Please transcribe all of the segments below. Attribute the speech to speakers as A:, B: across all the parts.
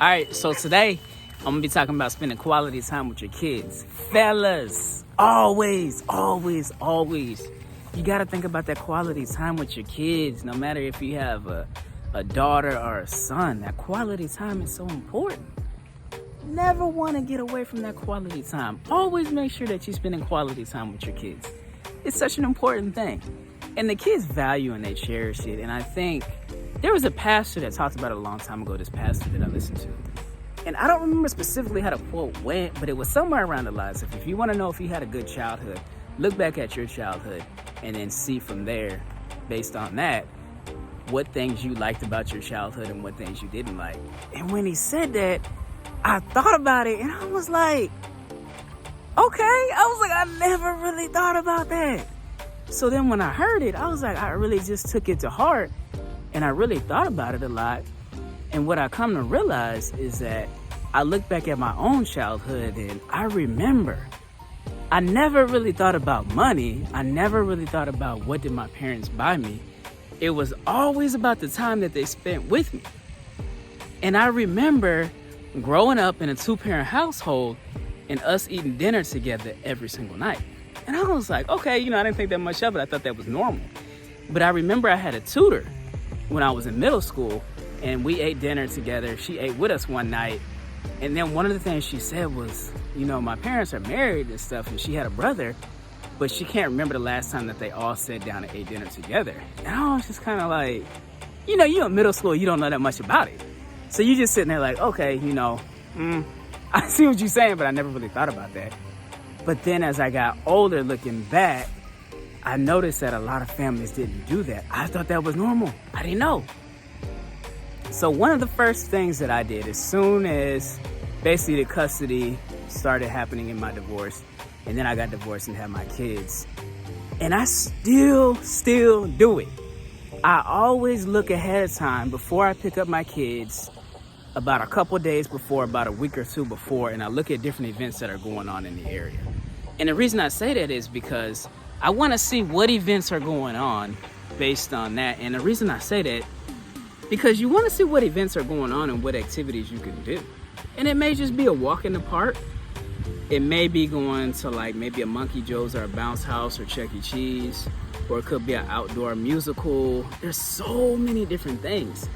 A: All right, so today I'm gonna be talking about spending quality time with your kids. Fellas, always, you gotta think about that quality time with your kids, no matter if you have a daughter or a son. That quality time is so important. Never wanna get away from that quality time. Always make sure that you're spending quality time with your kids. It's such an important thing. And the kids value and they cherish it. And I think there was a pastor that talked about it a long time ago, this pastor that I listened to. And I don't remember specifically how the quote went, but it was somewhere around the lines of, if you want to know if you had a good childhood, look back at your childhood and then see from there, based on that, what things you liked about your childhood and what things you didn't like. And when he said that, I thought about it and I was like, okay. I never really thought about that. So then when I heard it, I was like, I really just took it to heart and I really thought about it a lot. And what I come to realize is that I look back at my own childhood and I remember I never really thought about money. I never really thought about what did my parents buy me. It was always about the time that they spent with me. And I remember growing up in a two-parent household and us eating dinner together every single night. And I was like, okay, I didn't think that much of it. I thought that was normal. But I remember I had a tutor when I was in middle school and we ate dinner together. She ate with us one night. And then one of the things she said was, my parents are married and stuff and she had a brother, but she can't remember the last time that they all sat down and ate dinner together. And I was just kind of like, you're in middle school, you don't know that much about it. So you just sitting there like, okay, I see what you're saying, but I never really thought about that. But then as I got older, looking back, I noticed that a lot of families didn't do that. I thought that was normal. I didn't know. So one of the first things that I did as soon as basically the custody started happening in my divorce, and then I got divorced and had my kids, and I still do it. I always look ahead of time before I pick up my kids, about a couple days before, about a week or two before, and I look at different events that are going on in the area. And the reason I say that is because I want to see what events are going on based on that. And the reason I say that, because you want to see what events are going on and what activities you can do. And it may just be a walk in the park. It may be going to maybe a Monkey Joe's or a bounce house or Chuck E. Cheese, or it could be an outdoor musical. There's so many different things.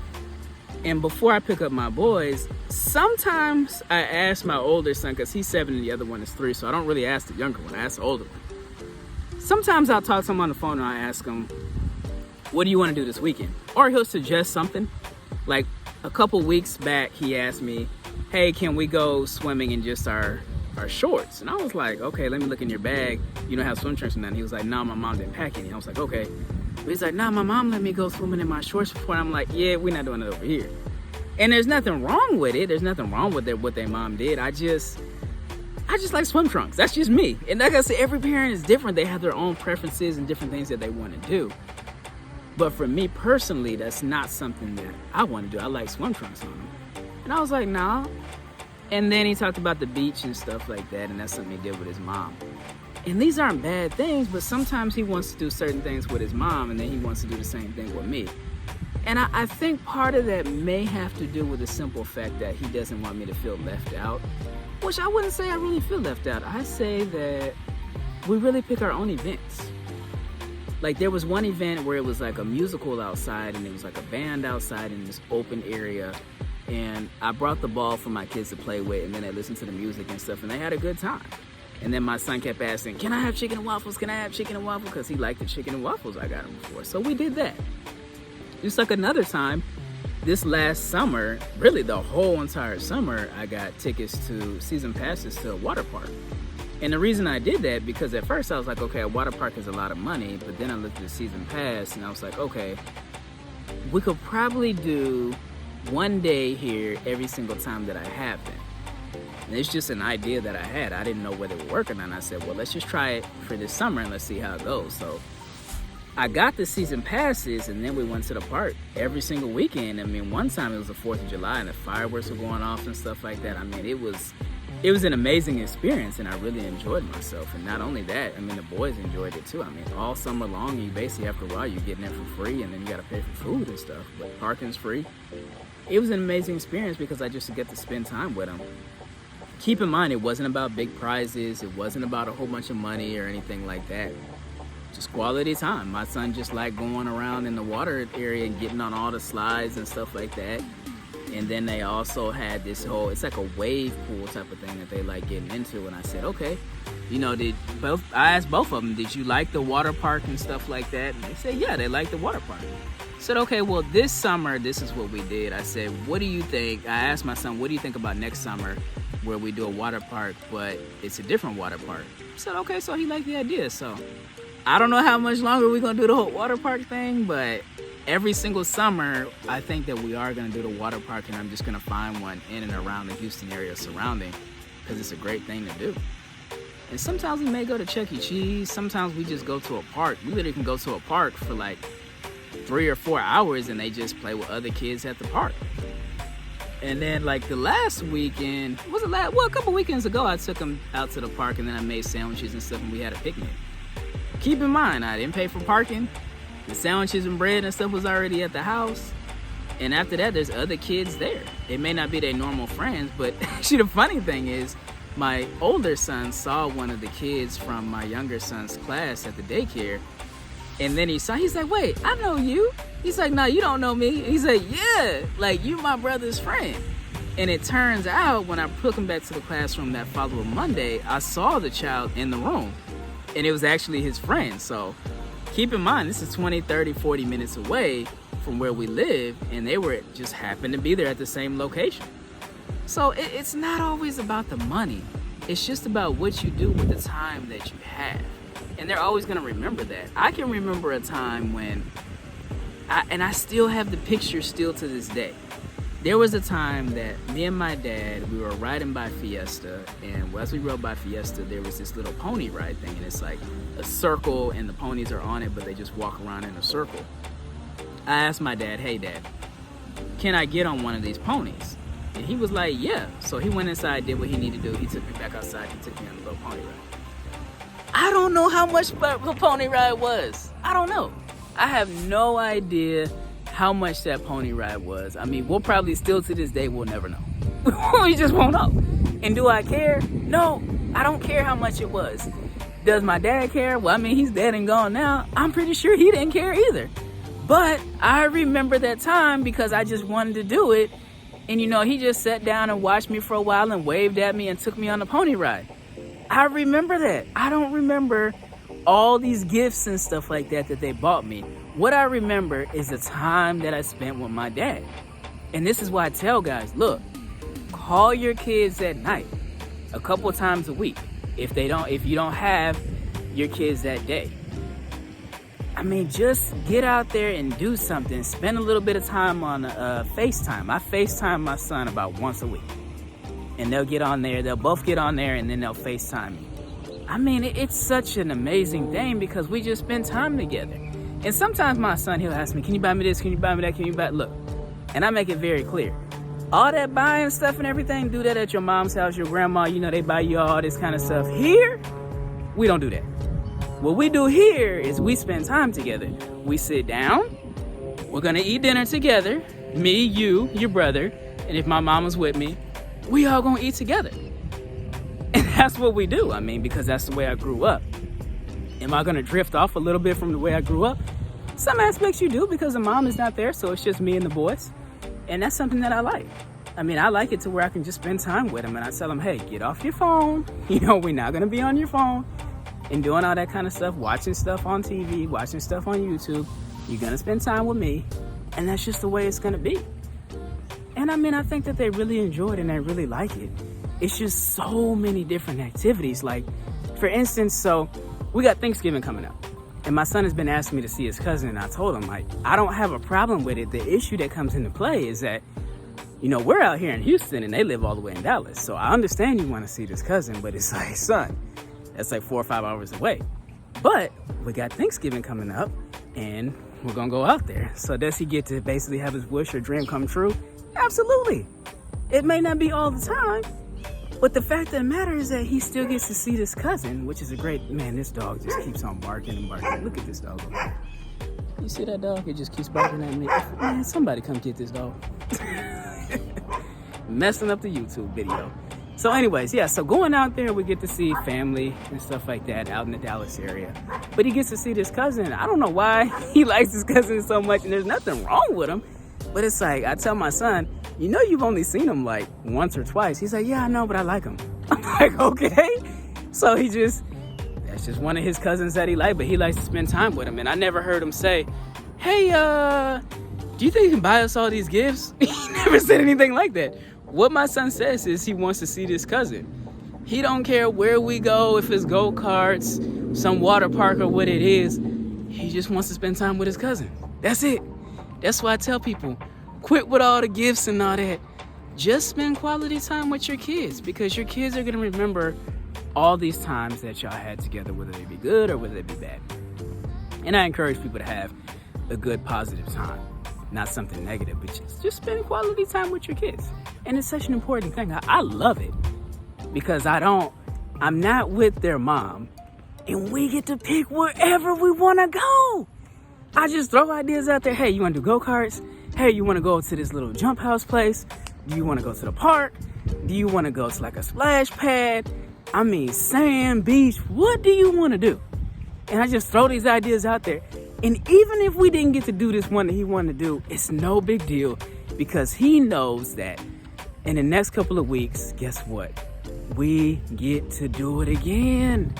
A: And before I pick up my boys, sometimes I ask my older son, because he's 7 and the other one is 3, so I don't really ask the younger one, I ask the older one. Sometimes I'll talk to him on the phone and I ask him, what do you want to do this weekend? Or he'll suggest something. Like a couple weeks back, he asked me, hey, can we go swimming in just our shorts? And I was like, okay, let me look in your bag. You don't have swim trunks or nothing. He was like, no, my mom didn't pack any. I was like, okay. But he's like, nah, my mom let me go swimming in my shorts before. And I'm like, yeah, we're not doing it over here. And there's nothing wrong with it. There's nothing wrong with what their mom did. I just like swim trunks. That's just me. And like I said, every parent is different. They have their own preferences and different things that they want to do. But for me personally, that's not something that I want to do. I like swim trunks on them. And I was like, nah. And then he talked about the beach and stuff like that. And that's something he did with his mom. And these aren't bad things, but sometimes he wants to do certain things with his mom and then he wants to do the same thing with me. And I think part of that may have to do with the simple fact that he doesn't want me to feel left out, which I wouldn't say I really feel left out. I say that we really pick our own events. Like there was one event where it was like a musical outside and it was like a band outside in this open area. And I brought the ball for my kids to play with and then they listened to the music and stuff and they had a good time. And then my son kept asking, can I have chicken and waffles? Can I have chicken and waffles? Because he liked the chicken and waffles I got him before. So we did that. Just like another time, this last summer, really the whole entire summer, I got tickets to season passes to a water park. And the reason I did that, because at first I was like, okay, a water park is a lot of money. But then I looked at the season pass and I was like, okay, we could probably do one day here every single time that I have them. And it's just an idea that I had. I didn't know whether it would work or not. And I said, well, let's just try it for this summer and let's see how it goes. So I got the season passes and then we went to the park every single weekend. I mean, one time it was the 4th of July and the fireworks were going off and stuff like that. I mean, it was an amazing experience and I really enjoyed myself. And not only that, I mean, the boys enjoyed it too. I mean, all summer long, you basically, after a while, you're getting there for free and then you got to pay for food and stuff. But parking's free. it was an amazing experience because I just get to spend time with him. Keep in mind, it wasn't about big prizes. It wasn't about a whole bunch of money or anything like that. Just quality time. My son just liked going around in the water area and getting on all the slides and stuff like that. And then they also had this whole, it's like a wave pool type of thing that they like getting into. And I said, okay, you know, I asked both of them, did you like the water park and stuff like that? And they said, yeah, they liked the water park. I said, okay, well, this summer, this is what we did. I said, what do you think? I asked my son, what do you think about next summer where we do a water park, but it's a different water park? I said, okay, so he liked the idea. So I don't know how much longer we're going to do the whole water park thing, but every single summer, I think that we are going to do the water park, and I'm just going to find one in and around the Houston area surrounding, because it's a great thing to do. And sometimes we may go to Chuck E. Cheese. Sometimes we just go to a park. We literally can go to a park for like 3 or 4 hours, and they just play with other kids at the park. And then like the last weekend, a couple weekends ago, I took them out to the park, and then I made sandwiches and stuff, and we had a picnic. Keep in mind, I didn't pay for parking. The sandwiches and bread and stuff was already at the house. And after that, there's other kids there. They may not be their normal friends, but actually the funny thing is, my older son saw one of the kids from my younger son's class at the daycare. And then he's like, wait, I know you. He's like, no, you don't know me. He's like, yeah, like you my brother's friend. And it turns out when I took him back to the classroom that following Monday, I saw the child in the room. And it was actually his friend. So keep in mind, this is 20, 30, 40 minutes away from where we live, and they were just happened to be there at the same location. So it's not always about the money. It's just about what you do with the time that you have. And they're always going to remember that. I can remember a time when, I still have the picture still to this day. There was a time that me and my dad, we were riding by Fiesta, and as we rode by Fiesta, there was this little pony ride thing, and it's like a circle, and the ponies are on it, but they just walk around in a circle. I asked my dad, hey dad, can I get on one of these ponies? And he was like, yeah. So he went inside, did what he needed to do. He took me back outside, he took me on the little pony ride. I don't know how much the pony ride was. I don't know. I have no idea how much that pony ride was. I mean, we'll probably still to this day, we'll never know. We just won't know. And do I care? No, I don't care how much it was. Does my dad care? Well, I mean, he's dead and gone now. I'm pretty sure he didn't care either. But I remember that time because I just wanted to do it. And you know, he just sat down and watched me for a while and waved at me and took me on the pony ride. I remember that. I don't remember all these gifts and stuff like that they bought me. What I remember is the time that I spent with my dad. And this is why I tell guys, look, call your kids at night a couple times a week if you don't have your kids that day. I mean, just get out there and do something. Spend a little bit of time on FaceTime. I FaceTime my son about once a week. And they'll get on there, they'll both get on there, and then they'll FaceTime me. I mean, it's such an amazing thing because we just spend time together. And sometimes my son, he'll ask me, can you buy me this? Can you buy me that? Can you buy, look. And I make it very clear. All that buying stuff and everything, do that at your mom's house, your grandma, you know, they buy you all this kind of stuff. Here, we don't do that. What we do here is we spend time together. We sit down, we're gonna eat dinner together, me, you, your brother, and if my mama's with me, we all gonna eat together. And that's what we do, I mean, because that's the way I grew up. Am I gonna drift off a little bit from the way I grew up? Some aspects you do because the mom is not there, so it's just me and the boys. And that's something that I like. I mean, I like it to where I can just spend time with them and I tell them, hey, get off your phone. You know, we're not gonna be on your phone and doing all that kind of stuff, watching stuff on TV, watching stuff on YouTube. You're gonna spend time with me, and that's just the way it's gonna be. And I mean, I think that they really enjoy it and they really like it. It's just so many different activities. Like, for instance, so we got Thanksgiving coming up, and my son has been asking me to see his cousin, and I told him, like, I don't have a problem with it. The issue that comes into play is that, you know, we're out here in Houston and they live all the way in Dallas. So I understand you want to see this cousin, but it's like, son, that's like 4 or 5 hours away. But we got Thanksgiving coming up and we're gonna go out there. So does he get to basically have his wish or dream come true? Absolutely. It may not be all the time, but the fact of the matter is that he still gets to see this cousin, which is a great, man, this dog just keeps on barking and barking. Look at this dog over there. You see that dog? It just keeps barking at me. Man, somebody come get this dog. messing up the YouTube video. So anyways, yeah, so going out there, we get to see family and stuff like that out in the Dallas area. But he gets to see this cousin. I don't know why he likes his cousin so much, and there's nothing wrong with him. But it's like, I tell my son, you know you've only seen him like once or twice. He's like, yeah, I know, but I like him. I'm like, okay. So that's just one of his cousins that he likes, but he likes to spend time with him. And I never heard him say, hey, do you think you can buy us all these gifts? He never said anything like that. What my son says is he wants to see this cousin. He don't care where we go, if it's go-karts, some water park or what it is. He just wants to spend time with his cousin. That's it. That's why I tell people, quit with all the gifts and all that. Just spend quality time with your kids, because your kids are going to remember all these times that y'all had together, whether they be good or whether they be bad. And I encourage people to have a good, positive time. Not something negative, but just spend quality time with your kids. And it's such an important thing. I love it because I'm not with their mom, and we get to pick wherever we want to go. I just throw ideas out there. Hey, you want to do go-karts? Hey, you want to go to this little jump house place? Do you want to go to the park? Do you want to go to like a splash pad? I mean, sand, beach. What do you want to do? And I just throw these ideas out there. And even if we didn't get to do this one that he wanted to do, it's no big deal, because he knows that in the next couple of weeks, guess what? We get to do it again.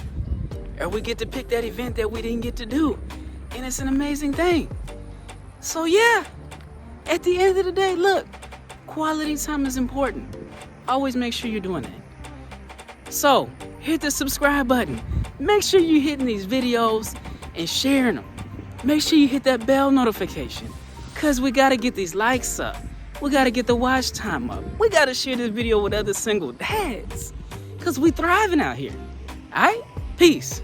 A: Or we get to pick that event that we didn't get to do. And it's an amazing thing. So yeah, at the end of the day, look, quality time is important. Always make sure you're doing that. So hit the subscribe button. Make sure you're hitting these videos and sharing them. Make sure you hit that bell notification, because we got to get these likes up. We got to get the watch time up. We got to share this video with other single dads, because we thriving out here. All right? Peace.